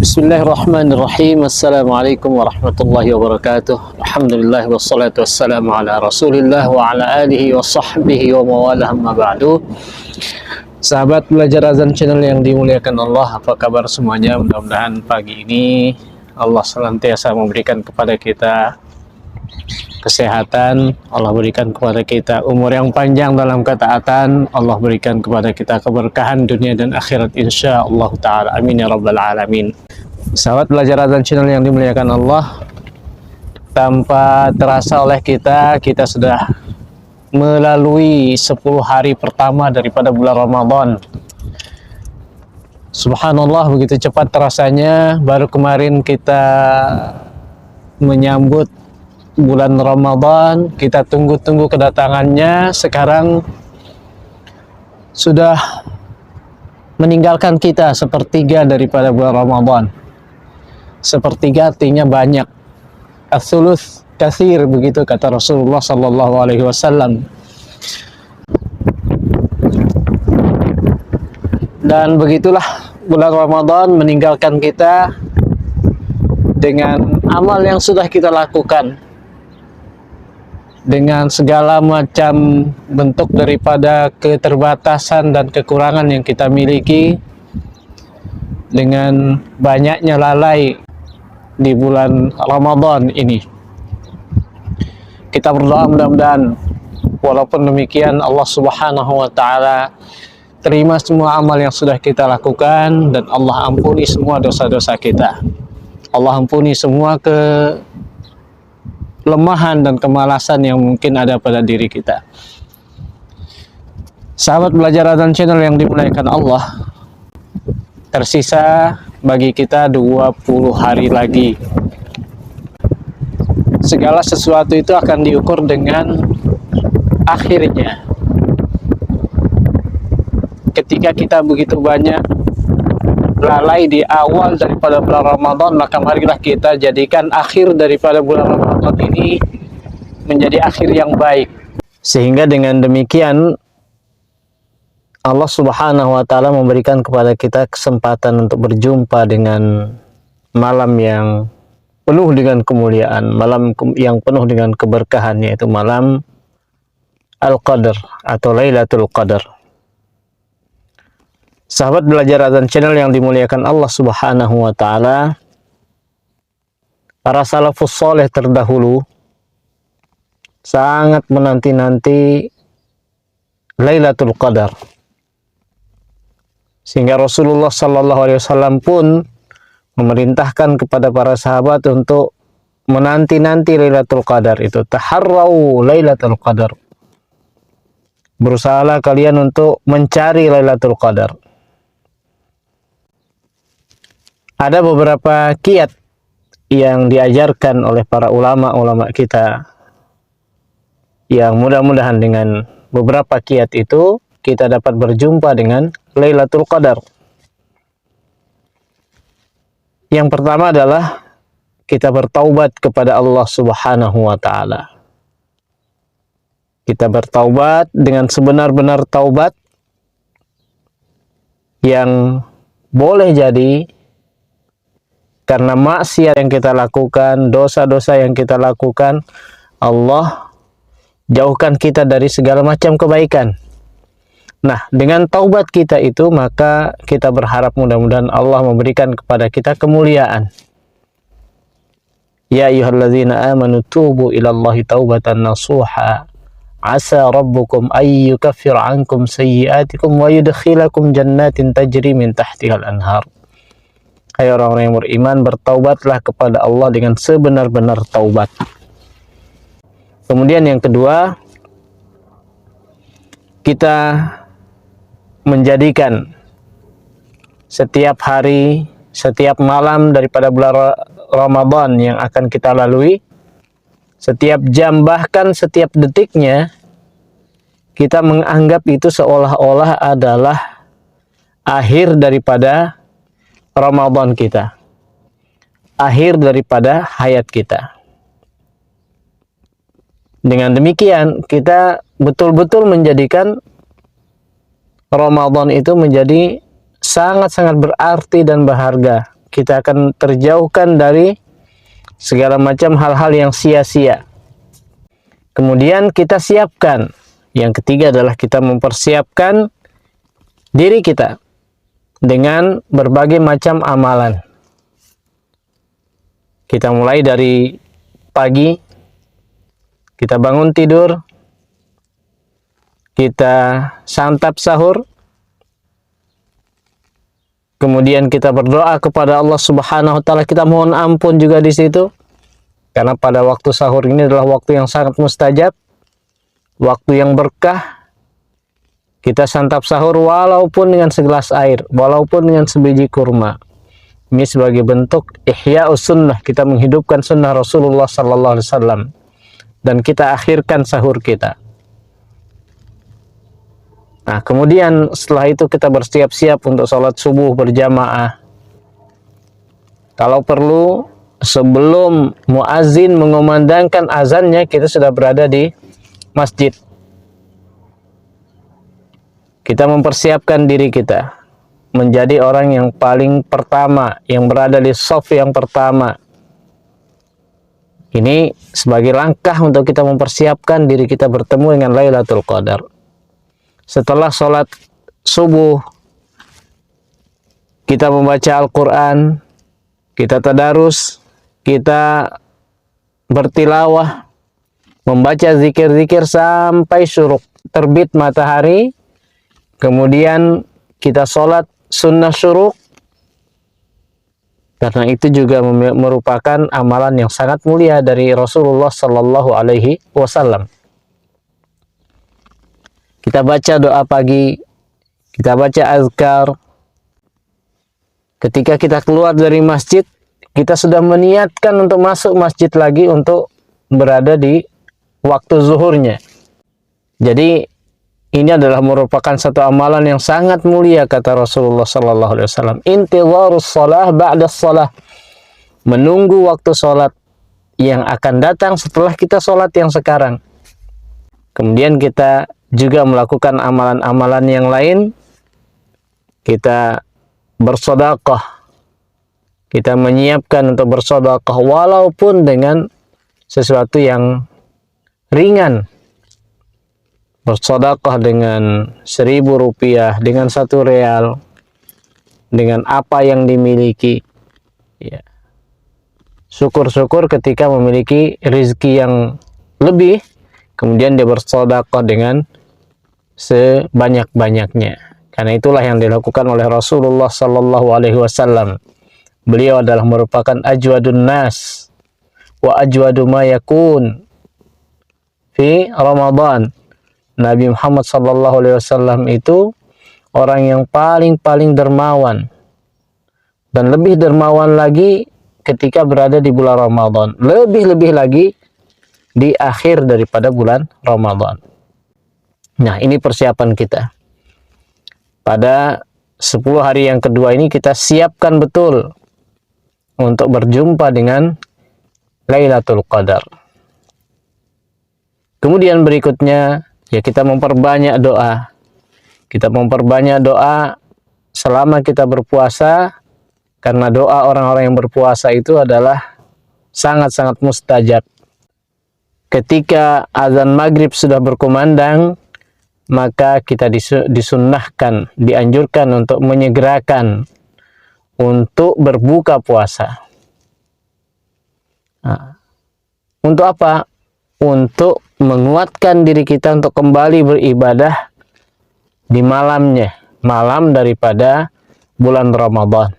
Bismillahirrahmanirrahim. Assalamualaikum warahmatullahi wabarakatuh. Alhamdulillah wassalatu wassalamu ala rasulillah wa ala alihi wa sahbihi wa mawalah amma ba'du. Sahabat belajar azan channel yang dimuliakan Allah, apa kabar semuanya? Mudah-mudahan pagi ini Allah senantiasa memberikan kepada kita kesehatan, Allah berikan kepada kita umur yang panjang dalam ketaatan, Allah berikan kepada kita keberkahan dunia dan akhirat insyaallah ta'ala. Amin ya rabbal alamin. Sahabat belajar azan channel yang dimuliakan Allah, tanpa terasa oleh kita sudah melalui 10 hari pertama daripada bulan Ramadan. Subhanallah, begitu cepat terasanya. Baru kemarin kita menyambut bulan Ramadan, kita tunggu-tunggu kedatangannya, sekarang sudah meninggalkan kita sepertiga daripada bulan Ramadan. Sepertiga artinya banyak. As-sulus katsir, begitu kata Rasulullah sallallahu alaihi wasallam. Dan begitulah bulan Ramadan meninggalkan kita dengan amal yang sudah kita lakukan, dengan segala macam bentuk daripada keterbatasan dan kekurangan yang kita miliki, dengan banyaknya lalai di bulan Ramadan ini. Kita berdoa mudah-mudahan walaupun demikian Allah Subhanahu wa taala terima semua amal yang sudah kita lakukan, dan Allah ampuni semua dosa-dosa kita. Allah ampuni semua kelemahan dan kemalasan yang mungkin ada pada diri kita. Sahabat belajar azan channel yang dimuliakan Allah, tersisa bagi kita 20 hari lagi. Segala sesuatu itu akan diukur dengan akhirnya. Ketika kita begitu banyak lalai di awal daripada bulan Ramadan, maka marilah kita jadikan akhir daripada bulan Ramadan ini menjadi akhir yang baik. Sehingga dengan demikian Allah Subhanahu wa taala memberikan kepada kita kesempatan untuk berjumpa dengan malam yang penuh dengan kemuliaan, malam yang penuh dengan keberkahan, yaitu malam Al-Qadar atau Lailatul Qadar. Sahabat belajar azan channel yang dimuliakan Allah Subhanahu wa taala, para salafus saleh terdahulu sangat menanti-nanti Lailatul Qadar. Sehingga Rasulullah sallallahu alaihi wasallam pun memerintahkan kepada para sahabat untuk menanti-nanti Lailatul Qadar itu. Taharrau Lailatul Qadar. Berusahalah kalian untuk mencari Lailatul Qadar. Ada beberapa kiat yang diajarkan oleh para ulama-ulama kita, yang mudah-mudahan dengan beberapa kiat itu kita dapat berjumpa dengan Lailatul Qadar. Yang pertama adalah kita bertaubat kepada Allah Subhanahu wa taala. Kita bertaubat dengan sebenar-benar taubat, yang boleh jadi karena maksiat yang kita lakukan, dosa-dosa yang kita lakukan, Allah jauhkan kita dari segala macam kebaikan. Nah, dengan taubat kita itu, maka kita berharap mudah-mudahan Allah memberikan kepada kita kemuliaan. Ya ayyuhalladzina amanu tubu ilallahi taubatan nasuha. Asa rabbukum ayyukaffir ankum sayyiatikum wa yudkhilakum jannatin tajri min tahtihal anhar. Hai orang-orang yang beriman, bertaubatlah kepada Allah dengan sebenar-benar taubat. Kemudian yang kedua, kita menjadikan setiap hari, setiap malam daripada bulan Ramadan yang akan kita lalui, setiap jam bahkan setiap detiknya, kita menganggap itu seolah-olah adalah akhir daripada Ramadan kita, akhir daripada hayat kita. Dengan demikian kita betul-betul menjadikan Ramadan itu menjadi sangat-sangat berarti dan berharga. Kita akan terjauhkan dari segala macam hal-hal yang sia-sia. Kemudian kita siapkan. Yang ketiga adalah kita mempersiapkan diri kita dengan berbagai macam amalan. Kita mulai dari pagi, kita bangun tidur, kita santap sahur, kemudian kita berdoa kepada Allah Subhanahu wa taala, kita mohon ampun juga di situ. Karena pada waktu sahur ini adalah waktu yang sangat mustajab, waktu yang berkah. Kita santap sahur walaupun dengan segelas air, walaupun dengan sebiji kurma. Ini sebagai bentuk ihya'us sunnah, kita menghidupkan sunnah Rasulullah sallallahu alaihi wasallam. Dan kita akhirkan sahur kita. Nah, kemudian setelah itu kita bersiap-siap untuk sholat subuh berjamaah. Kalau perlu, sebelum muazin mengumandangkan azannya, kita sudah berada di masjid. Kita mempersiapkan diri kita menjadi orang yang paling pertama, yang berada di shaf yang pertama. Ini sebagai langkah untuk kita mempersiapkan diri kita bertemu dengan Lailatul Qadar. Setelah sholat subuh, kita membaca Al-Quran, kita tadarus, kita bertilawah, membaca zikir-zikir sampai syuruk, terbit matahari. Kemudian kita sholat sunnah syuruk. Karena itu juga merupakan amalan yang sangat mulia dari Rasulullah Sallallahu Alaihi Wasallam. Kita baca doa pagi, kita baca azkar. Ketika kita keluar dari masjid, kita sudah meniatkan untuk masuk masjid lagi untuk berada di waktu zuhurnya. Jadi ini adalah merupakan satu amalan yang sangat mulia, kata Rasulullah Sallallahu Alaihi Wasallam. Intidharus shalah ba'da shalah, menunggu waktu sholat yang akan datang setelah kita sholat yang sekarang. Kemudian kita juga melakukan amalan-amalan yang lain. Kita bersedekah. Kita menyiapkan untuk bersedekah walaupun dengan sesuatu yang ringan. Bersedekah dengan 1.000 rupiah, dengan 1 real, dengan apa yang dimiliki. Ya. Syukur-syukur ketika memiliki rezeki yang lebih, kemudian dia bersedekah dengan sebanyak-banyaknya. Karena itulah yang dilakukan oleh Rasulullah Sallallahu Alaihi Wasallam. Beliau adalah merupakan ajwadun nas wa ajwadu ma yakun fi Ramadan. Nabi Muhammad Sallallahu Alaihi Wasallam itu orang yang paling dermawan, dan lebih dermawan lagi ketika berada di bulan Ramadan, lebih lagi di akhir daripada bulan Ramadan. Nah, ini persiapan kita. Pada 10 hari yang kedua ini kita siapkan betul untuk berjumpa dengan Lailatul Qadar. Kemudian berikutnya, ya, kita memperbanyak doa. Kita memperbanyak doa selama kita berpuasa, karena doa orang-orang yang berpuasa itu adalah sangat-sangat mustajab. Ketika azan maghrib sudah berkumandang, maka kita disunnahkan, dianjurkan untuk menyegerakan untuk berbuka puasa. Nah, untuk apa? Untuk menguatkan diri kita untuk kembali beribadah di malamnya, malam daripada bulan Ramadan.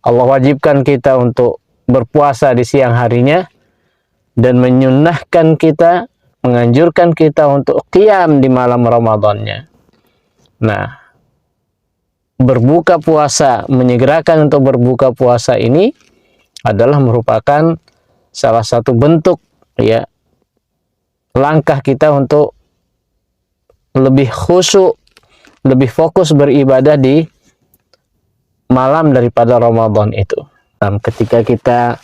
Allah wajibkan kita untuk berpuasa di siang harinya dan menyunnahkan kita, menganjurkan kita untuk qiyam di malam Ramadannya. Nah, berbuka puasa, menyegerakan untuk berbuka puasa ini adalah merupakan salah satu bentuk, ya, langkah kita untuk lebih khusyuk, lebih fokus beribadah di malam daripada Ramadan itu. Dan ketika kita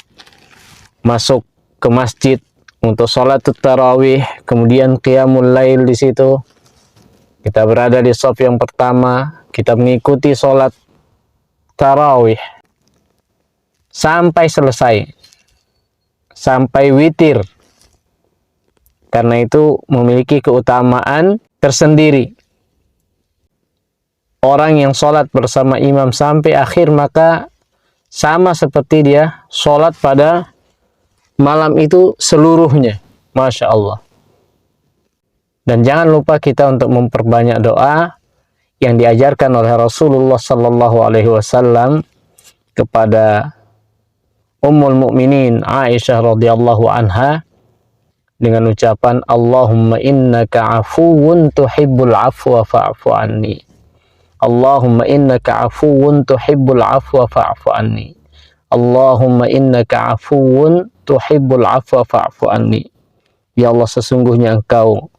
masuk ke masjid untuk sholat tarawih, kemudian qiyamul lail di situ, kita berada di shaf yang pertama, kita mengikuti sholat tarawih sampai selesai, sampai witir, karena itu memiliki keutamaan tersendiri. Orang yang sholat bersama imam sampai akhir maka sama seperti dia sholat pada malam itu seluruhnya. Masya Allah. Dan jangan lupa kita untuk memperbanyak doa yang diajarkan oleh Rasulullah Sallallahu Alaihi Wasallam kepada Ummul Mukminin Aisyah radhiyallahu anha dengan ucapan Allahumma innaka afuwun tuhibbul afwa fa'fu anni. Allahumma innaka afuwun tuhibbul afwa fa'fu anni. Allahumma innaka afuwun tuhibbul afwa fa'fu anni. Ya Allah, sesungguhnya Engkau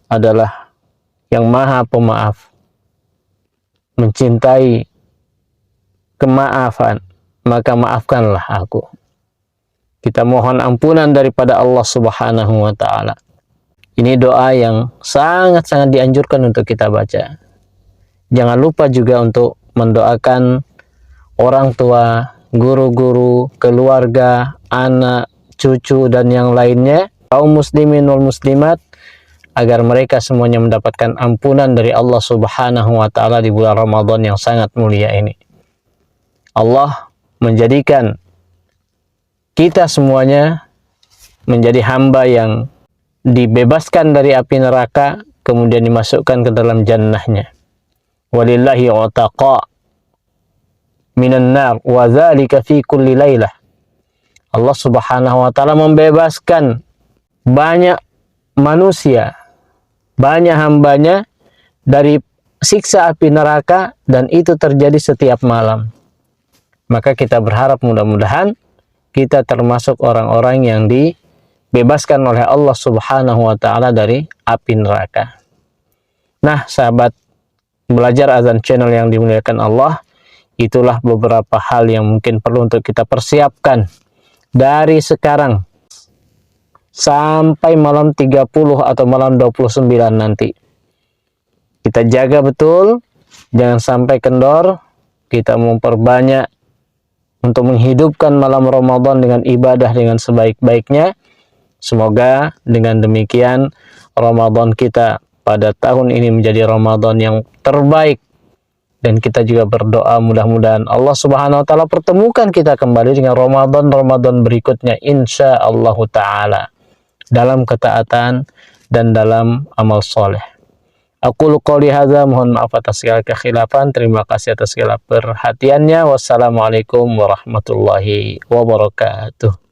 adalah yang Maha Pemaaf, mencintai kemaafan, maka maafkanlah aku. Kita mohon ampunan daripada Allah Subhanahu wa Ta'ala. Ini doa yang sangat-sangat dianjurkan untuk kita baca. Jangan lupa juga untuk mendoakan orang tua, guru-guru, keluarga, anak, cucu, dan yang lainnya, kaum muslimin wal muslimat, agar mereka semuanya mendapatkan ampunan dari Allah Subhanahu wa Ta'ala di bulan Ramadan yang sangat mulia ini. Allah menjadikan kita semuanya menjadi hamba yang dibebaskan dari api neraka, kemudian dimasukkan ke dalam jannahnya. Walillahi utaqa minan nar wa dzalika fi kulli lailah. Allah Subhanahu wa Ta'ala membebaskan banyak manusia, banyak hambanya dari siksa api neraka, dan itu terjadi setiap malam. Maka kita berharap mudah-mudahan kita termasuk orang-orang yang dibebaskan oleh Allah Subhanahu wa Ta'ala dari api neraka. Nah, sahabat belajar azan channel yang dimuliakan Allah, itulah beberapa hal yang mungkin perlu untuk kita persiapkan dari sekarang sampai malam 30 atau malam 29 nanti. Kita jaga betul, jangan sampai kendor. Kita memperbanyak untuk menghidupkan malam Ramadan dengan ibadah dengan sebaik-baiknya. Semoga dengan demikian Ramadan kita pada tahun ini menjadi Ramadan yang terbaik, dan kita juga berdoa mudah-mudahan Allah Subhanahu wa Ta'ala pertemukan kita kembali dengan Ramadan berikutnya insyaallah ta'ala dalam ketaatan dan dalam amal soleh. Aqulu qouli hadza, mohon maaf atas segala kekhilafan. Terima kasih atas segala perhatiannya. Wassalamualaikum warahmatullahi wabarakatuh.